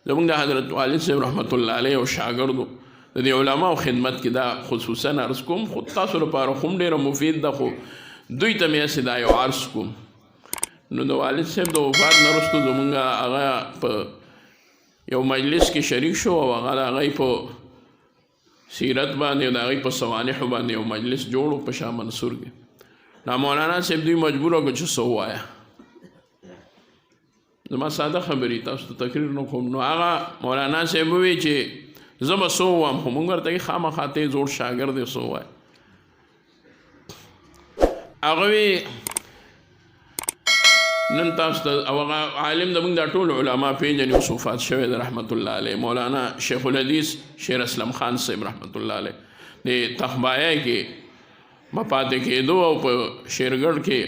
زمونږ د حضرت والد صاحب رحمت الله علیه او شاګردو د دې علماو خدمت کې دا خصوصا عرض کوم، خو تاسو لپاره خو هم ډېره مفید ده، خو دوی ته مې هسې دا یو عرض کوم. نو د والد صاحب د وفات نه وروسته زمونږ هغه په یو مجلس کې شریک شو او هغه د هغوی په سیرت باندې او د هغوی په صوانحو باندې یو مجلس جوړ و په شاه منصور کې. نو مولانا صاحب دوی مجبور وکړو چې څه ووایه. زما ساده خبرې تاسو ته تقریر نه کوم. نو هغه مولانا صاحب ووایي چې زه به څه ووایم، خو مونږ ورته خامخا ته زوړ شاګرد یې څه ووایه. هغه وی نن تاسو ته او هغه عالم د موږ دا ټول علما پېژني، اوس وفات شوی دی رحمت الله علیه، مولانا شیخ الحدیث شیر اسلم خان صاحب رحمت الله علیه د تخبایه کې مپاتې کېدو او په شیرګړ کې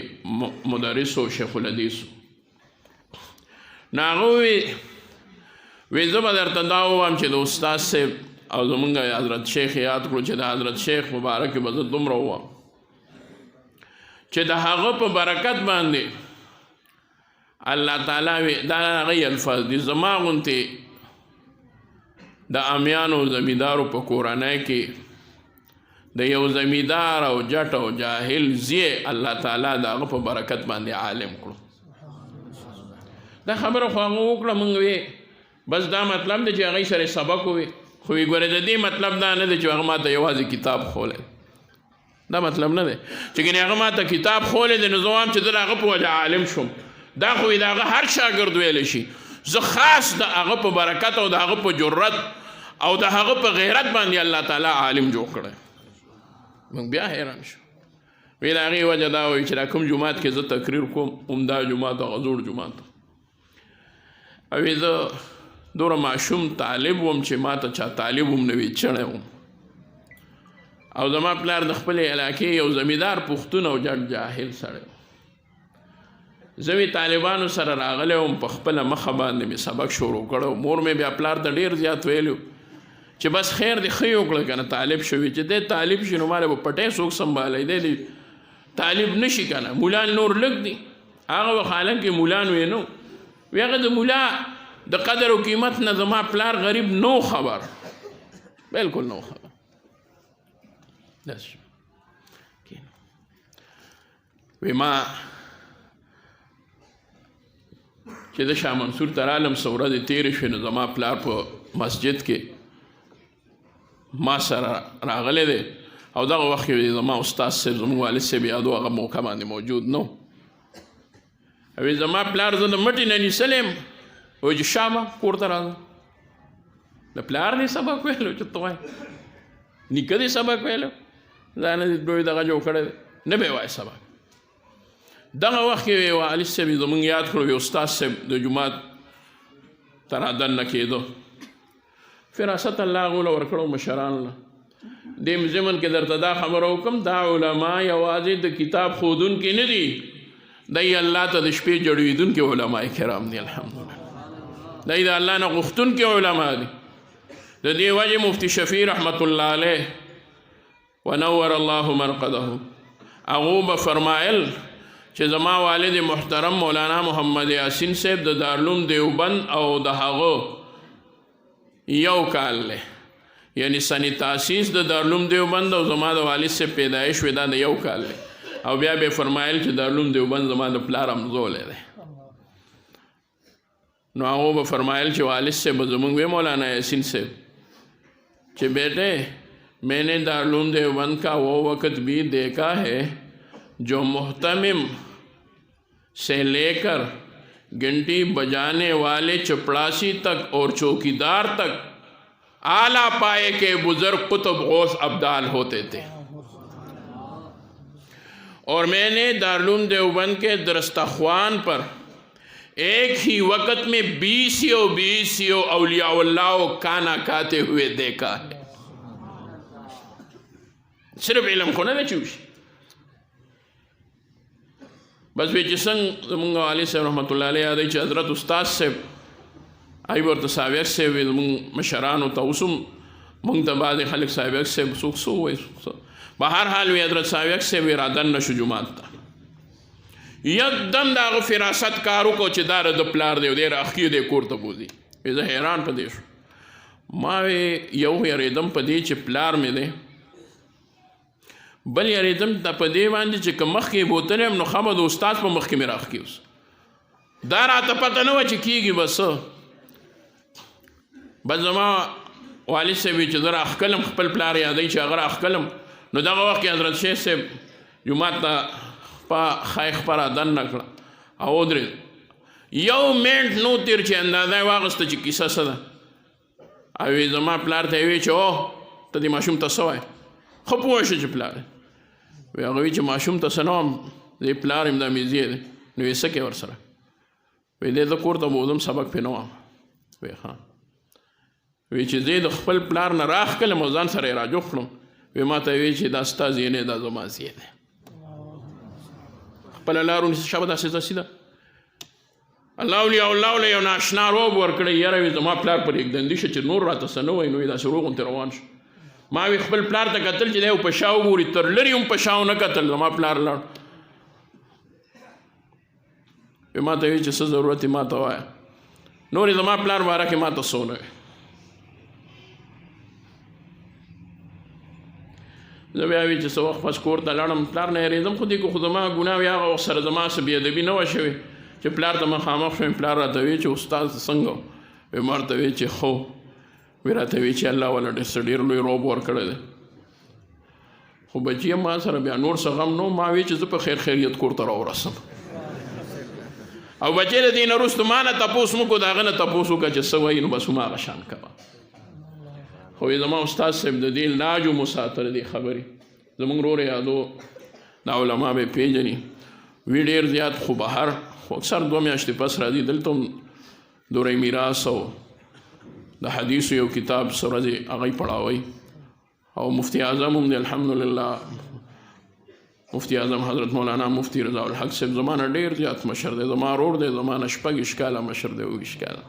مدرس و شیخ الحدیث. نو هغه وی زه به درته دا ووایم چې د استاد صاحب او زمونږ حضرت شیخ یاد کړو چې د حضرت شیخ مبارک به زه دومره ووایم چې د هغه په برکت باندې الله تعالی دا هغه الفاظ دي، زما غوندې د امیانو زمیندارو په کورنۍ کې د یو زمیندار او جټ او جاهل زیه الله تعالی د هغه په برکت باندې عالم کړو. دا خبره خو هغه وکړه، موږ وی بس دا مطلب دی چې هغوی سره سبق ووي، خو وی ګورې د دې مطلب دا نه دی چې هغه ما ته یوازې کتاب خولی، دا مطلب نه دی چې ګنې هغه ما ته کتاب خولی دی نو زه وایم چې زه د هغه په وجه عالم شوم. دا خو د هغه هر شاګرد ویلی شي، زه خاص د هغه په برکت او د هغه په جرت او د هغه په غیرت باندې الله تعالی عالم جوړ کړی. موږ بیا حیران شو. وی د هغې وجه دا وایي چې دا کوم جومات کې زه تقریر کوم همدا جومات هغه زوړ جومات او زه دومره ماشوم طالب وم چې ما ته چا طالب هم نه وي، چڼی وم. او زما پلار د خپلې علاقې یو زمیندار پښتون او جټ جاهل سړی و. زه مې طالبانو سره راغلی وم، په خپله مخه باندې مې سبق شروع کړی. مور مې بیا پلار ته ډېر زیات ویلي چې بس خیر دی ښه یې وکړه که نه طالب شوي، چې دی طالب شي نو ماله به پټی څوک سنبالی، دی طالب نه شي که نه. مولان نور لږ دي، هغه وخت حالانکې مولان وی نه وی هغه د مولا د قدر و قیمت نه زما پلار غریب نو خبر، بلکل نو خبر. وی ما چې د شاه منصور ته رالم څه ورځې تېرې شوې نو زما پلار په مسجد کې ما سره راغلی دی او دغه وخت کې زما استاد صاحب زموږ والد صاحب یادو هغه موقع باندې موجود نه و. او زما پلار زه د مټې نه نیسلی یم، وایي چې شامه کور ته راځه. د پلار دې سبق ویلو چې ته وایې، نیکه دې سبق ویلو، ځانه دې دوی دغه جوړ کړی دی، نه به یې وایې سبق. دغه وخت کې والد صاحب زمونږ یاد کړو، استاد صاحب د جومات ته رادننه کېدو. فراست الله هغو له ورکړو مشرانو له. دې ضمن کې درته دا خبره وکړم، دا علما یوازې د کتاب ښودونکي نه دي، دی الله ته د شپې جوړېدونکي علما کرام دي. الحمدلله دی د الله نه غوښتونکي علما دي. د دې وجې مفتي شفیع رحمت الله علیه ونور الله مرقده هغو به فرمایل چې زما والد محترم مولانا محمد یاسین صاحب د دارالعلوم دیوبند او د هغه یو کال دی، یعنی سنې تاسیس د دارالعلوم دیوبند او زما د والد صاحب پیدایش وی دا د یو کال دی. او بیا به فرمایل چې دارالعلوم دیوبند زما د پلار همزولی دی. نو هغو به فرمایل چې والد صاحب زمونږ وی مولانا یاسین صاحب کہ بیٹے میں نے دارالعلوم دیوبند کا وہ وقت بھی دیکھا ہے جو محتمم سے لے کر گھنٹی بجانے والے چپڑاسی تک اور چوکیدار تک اعلیٰ پائے کے بزرگ قطب غوث ابدال ہوتے تھے. اور میں نے دارالعلوم دیوبند کے درستخوان پر ایک ہی وقت میں 20 اولیاء اللہ کانا کھاتے ہوئے دیکھا ہے. صرف علم کو نہ چوش بس وی چې څنګه زمونږ والد صاحب رحمت الله علیه یادوي چې حضرت استاد صاحب ای ورته صاحبیک صاحب وي زمونږ مشرانو ته اوس هم مونږ ته بعضې خلک صاحبیک صاحب څوک څه ووایي. په هر حال وی حضرت صاحبیک صاحب وی رادننه شو جومات ته، یکدم د هغه فراست کار وکړو چې دا د پلار دی او دی راښکي دی کور ته بوځي. زه حیران په دې شو ما یو یریدم په دې چې پلار مې دی بل یریدم ته په دې باندې چې که مخکې بوتلی یم نو ښه به د استاد په مخکې مې راښکي اوس دا راته پته نه وه چې کېږي به څه بس زما والد صاحب چې زه راښکلم خپل پلار یادوي چې هغه راښکلم نو دغه وخت کې حضرت شیخ صاحب جومات ته په ښایخ په را دننه کړه او ودرېد یو منټ نو تېر چې اندازه یې واخیسته چې کیسه څه ده او زما پلار ته یې وی چې او ته دې ماشوم ته څه وایې ښه پوه شو چې پلار وی هغه وی چې ماشوم ته څه نه وایم دې پلار یم دا میزې دی نو یې څه کوې ورسره وی دی زه کور ته بوځم سبق پرې نه وایم وی ښه وی چې زه د خپل پلار نه راښکلم او ځان سره یې راجوخ کړم وی ما ته وی چې دا ستا ځای نه دا زما ځای دی خپله لار ونیسه شابه داسې ځه سیده الله له یو ناشنا روب ورکړی یاره وي زما پلار پر یکدندي شه چې نور راته څه نه وایي نو یې داسې روغ غوندې روان شو ما وی خپل پلار ته کتل چې دی په شا وګوري تر لرې هم په شا ونه کتل زما پلار لاړ وی ما ته وی چې څه ضرورت یې ما ته وایه نور یې زما پلار باره کې ما ته څه ونه وی زه بیا وی چې څه وخت پس کور ته لاړم پلار نه یېرېدم خو دې خو زما ګناه وي هغه وخت سره زما څه بېادبي نه وه شوې چې پلار ته مخامخ شوم پلار راته وی چې استاد څنګه وی ما ورته وی چې خو وی راته وی چې الله والا ډېر لوی روب ورکړی دی خو بچي ما سره بیا نور څه غم نو ما وی چې زه په خیر خیریت کور ته راورسم او بچی د دې نه وروسته ما نه تپوس مو کو د هغه نه تپوس وکړه چې څه وایي نو بس هماغه شان کوه خو زما استاد صاحب د دې لاج و مساتره دې خبرې زموږ ورور یادو دا علما به پیژني وی ډېر زیات خو بهر خو اکثر 2 میاشتې پس راځي دلته هم دوره میراث او د حدیثو یو کتاب سره دې هغه پړاوی او مفتی اعظم هم دی الحمدلله مفتی اعظم حضرت مولانا مفتی رضا الحق صاحب زمانه ډېر زیات مشر دی زما ورور دی زمانه 6 کاله مشر دی 20 کاله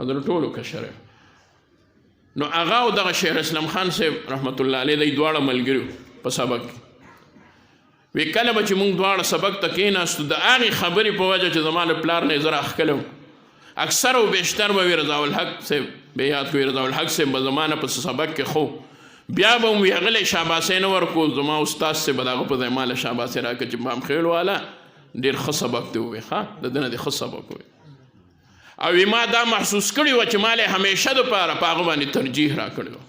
حضرت ټولو کشر نو هغه او دغه شهر اسلام خان صاحب رحمت الله علیه دی دواړه ملګري په سبق وی کله به چې مونږ دواړه سبق ته کېناستو د هغې خبرې په وجه چې زما له پلار نه یې زه راښکلی اکثر او بیشتر به وي رضا الحق صاحب به یاد کوي رضا الحق صاحب به زما نه په سبق کې خو بیا به مو هغلی شاباسۍ نه ورکو زما استاد صاحب به د هغه په ځای ما له شاباسۍ راکړه چې مام خیل والا ډېر ښه سبق دی ووایي ښه د ده نه دې ښه سبق ووایي او ما دا محسوس کړي وه چې ما له همیشه دپاره په هغه باندې ترجیح راکړې وه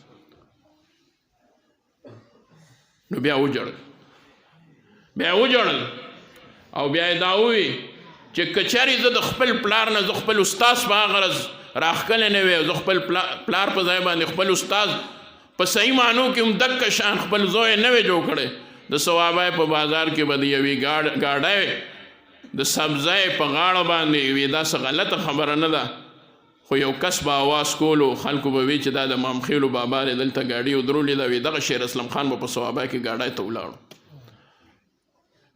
نو بیا وجړل او بیا یې دا ووي چې که چېرې زه د خپل پلار نه زه خپل استاذ په هغه غرض راښکلی نه وی زه خپل پلار په ځای باندې خپل استاذ په صحیح معنو کې هم دقه شان خپل زوی نه وی جوړ کړی د ثوابای په بازار کې به د یوې ګاډی د سبزی په غاړه باندې وي دا څه غلطه خبره نه ده خو یو کس به اواز کولو خلکو به وی چې دا د مامخیلو بابا دی دلته ګاډي ودرولې ده وي دغه شیر اسلم خان به په ثوابای کې ګاډی ته ولاړو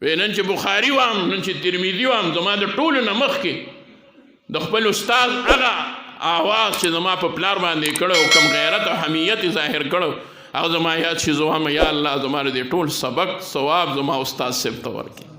وی نن چې بخاري وام نن چې ترمیزي وام زما د ټولو نه مخکې د خپل استاد هغه آواز چې زما په پلار باندې کړی او کم غیرت او حمیت ظاهر کړی هغه زما یاد شي زه وایم یا الله زما د ټول سبق ثواب زما استاد صاحب ته ورکړي